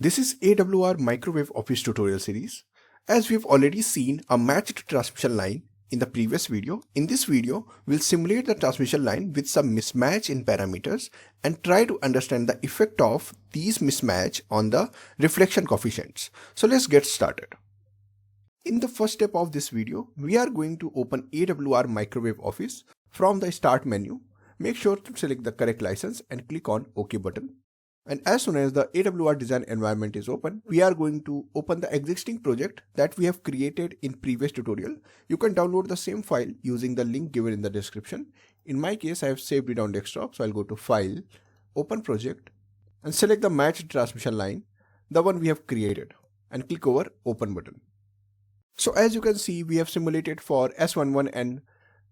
This is AWR Microwave Office tutorial series. As we've already seen a matched transmission line in the previous video, in this video we'll simulate the transmission line with some mismatch in parameters and try to understand the effect of these mismatch on the reflection coefficients. So let's get started. In the first step of this video, we are going to open AWR Microwave Office from the Start menu. Make sure to select the correct license and click on OK button. And as soon as the AWR design environment is open, we are going to open the existing project that we have created in previous tutorial. You can download the same file using the link given in the description. In my case, I have saved it on desktop. So I'll go to File, Open Project, and select the matched transmission line, the one we have created, and click over Open button. So as you can see, we have simulated for S11 and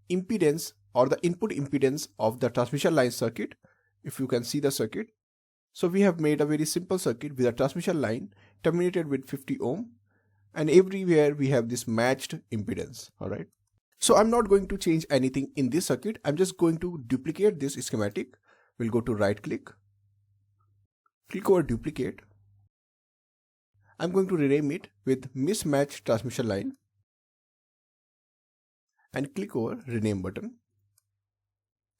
impedance or the input impedance of the transmission line circuit. If you can see the circuit. So we have made a very simple circuit with a transmission line terminated with 50 ohm, and everywhere we have this matched impedance. Alright. So I'm not going to change anything in this circuit. I'm just going to duplicate this schematic. We'll go to right click over duplicate. I'm going to rename it with mismatched transmission line and click over rename button.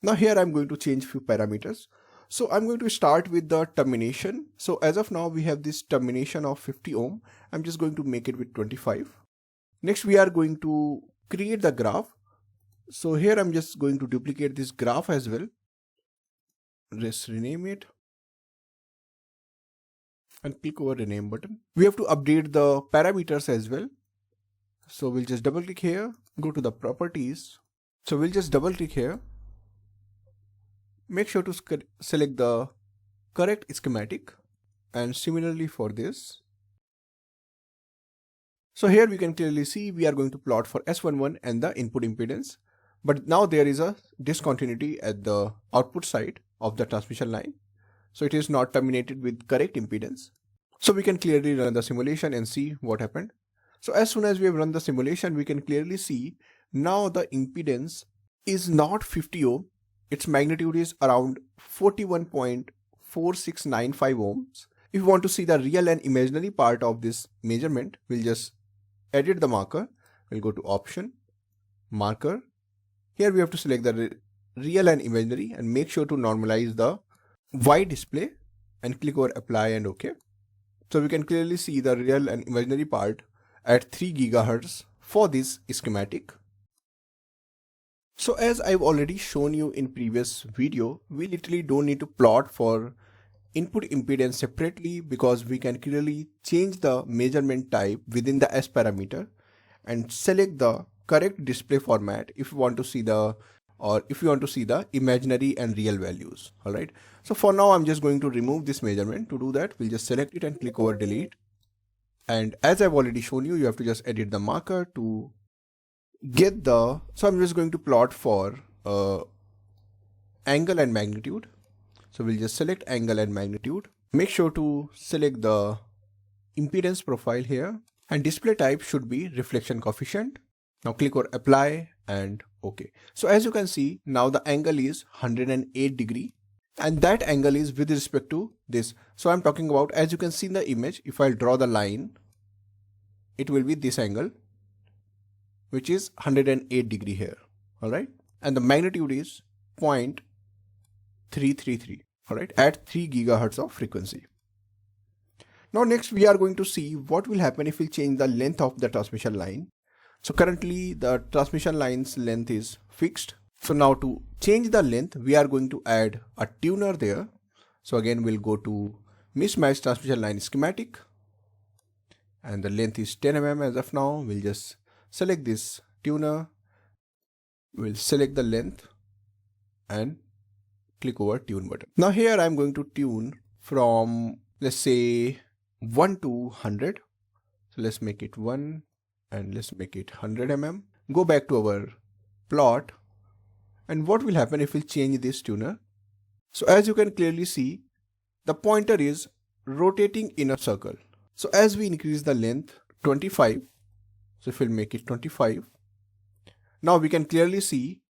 Now here I'm going to change few parameters. So I'm going to start with the termination. So as of now, we have this termination of 50 ohm. I'm just going to make it with 25. Next, we are going to create the graph. So here I'm just going to duplicate this graph as well. Just rename it and click over rename button. We have to update the parameters as well. So we'll just double click here, go to the properties. So we'll just double click here. Make sure to select the correct schematic, and similarly for this. So here we can clearly see we are going to plot for S11 and the input impedance, but now there is a discontinuity at the output side of the transmission line. So it is not terminated with correct impedance. So we can clearly run the simulation and see what happened. So as soon as we have run the simulation, we can clearly see now the impedance is not 50 ohm. Its magnitude is around 41.4695 ohms. If you want to see the real and imaginary part of this measurement, we'll just edit the marker. We'll go to Option, Marker. Here we have to select the real and imaginary and make sure to normalize the Y display and click over Apply and OK. So we can clearly see the real and imaginary part at 3 GHz for this schematic. So as I've already shown you in previous video, we literally don't need to plot for input impedance separately because we can clearly change the measurement type within the S parameter and select the correct display format if you want to see the imaginary and real values. Alright. So for now, I'm just going to remove this measurement. To do that, we'll just select it and click over delete. And as I've already shown you, you have to just edit the marker to get the, so I'm just going to plot for angle and magnitude. So we'll just select angle and magnitude. Make sure to select the impedance profile here, and display type should be reflection coefficient. Now click or apply and OK. So as you can see, now the angle is 108 degree, and that angle is with respect to this. So I'm talking about, as you can see in the image, if I'll draw the line, it will be this angle, which is 108 degree here. Alright. And the magnitude is 0.333. Alright. At 3 GHz of frequency. Now next we are going to see what will happen if we change the length of the transmission line. So currently the transmission line's length is fixed. So now to change the length, we are going to add a tuner there. So again, we'll go to mismatched transmission line schematic. And the length is 10 mm as of now. We'll just select this tuner, we'll select the length and click over tune button. Now here I'm going to tune from, let's say, 1 to 100. So let's make it 1 and let's make it 100 mm. Go back to our plot, and what will happen if we change this tuner? So as you can clearly see, the pointer is rotating in a circle. So as we increase the length 25, so if we'll make it 25, now we can clearly see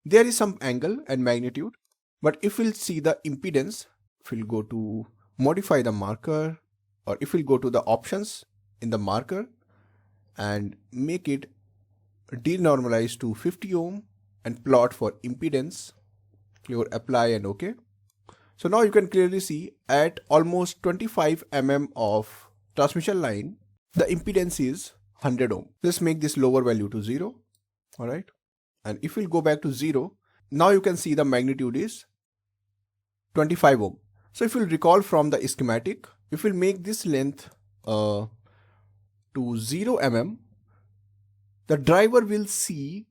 there is some angle and magnitude, but if we'll see the impedance, if we'll go to modify the marker or if we'll go to the options in the marker and make it denormalize to 50 ohm and plot for impedance, click apply and OK. So now you can clearly see at almost 25 mm of transmission line, the impedance is 100 ohm. Let's make this lower value to 0. All right. And if we'll go back to 0, now you can see the magnitude is 25 ohm. So if you'll recall from the schematic, if we'll make this length to 0 mm, the driver will see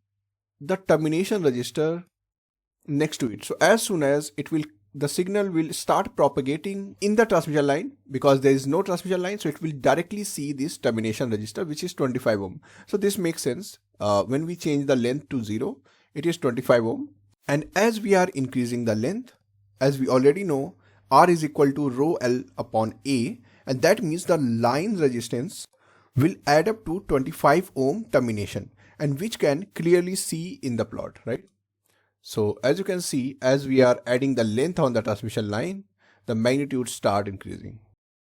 the termination resistor next to it. So as soon as the signal will start propagating in the transmission line, because there is no transmission line, so it will directly see this termination resistor, which is 25 ohm. So this makes sense. When we change the length to 0, it is 25 ohm. And as we are increasing the length, as we already know, R is equal to rho L upon A, and that means the line resistance will add up to 25 ohm termination, and which can clearly see in the plot, right? So as you can see, as we are adding the length on the transmission line, the magnitude start increasing.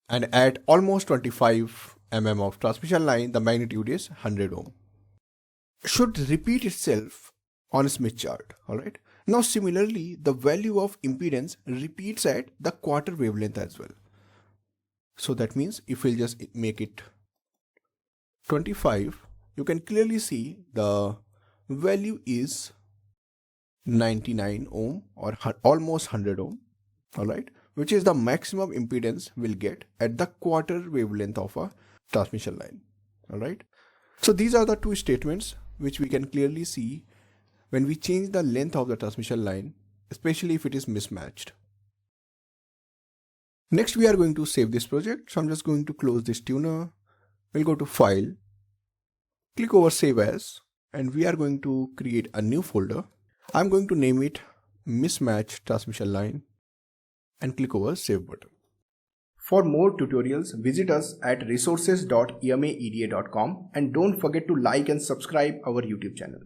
And at almost 25 mm of transmission line, the magnitude is 100 ohm. Should repeat itself on a Smith chart, alright? Now similarly, the value of impedance repeats at the quarter wavelength as well. So that means if we'll just make it 25, you can clearly see the value is 99 ohm or almost 100 ohm, alright, which is the maximum impedance we'll get at the quarter wavelength of a transmission line, alright. So these are the two statements which we can clearly see when we change the length of the transmission line, especially if it is mismatched. Next we are going to save this project, so I'm just going to close this tuner. We'll go to File, click over Save As, and we are going to create a new folder. I'm going to name it Mismatched Transmission Line and click over Save button. For more tutorials, visit us at resources.emaeda.com and don't forget to like and subscribe our YouTube channel.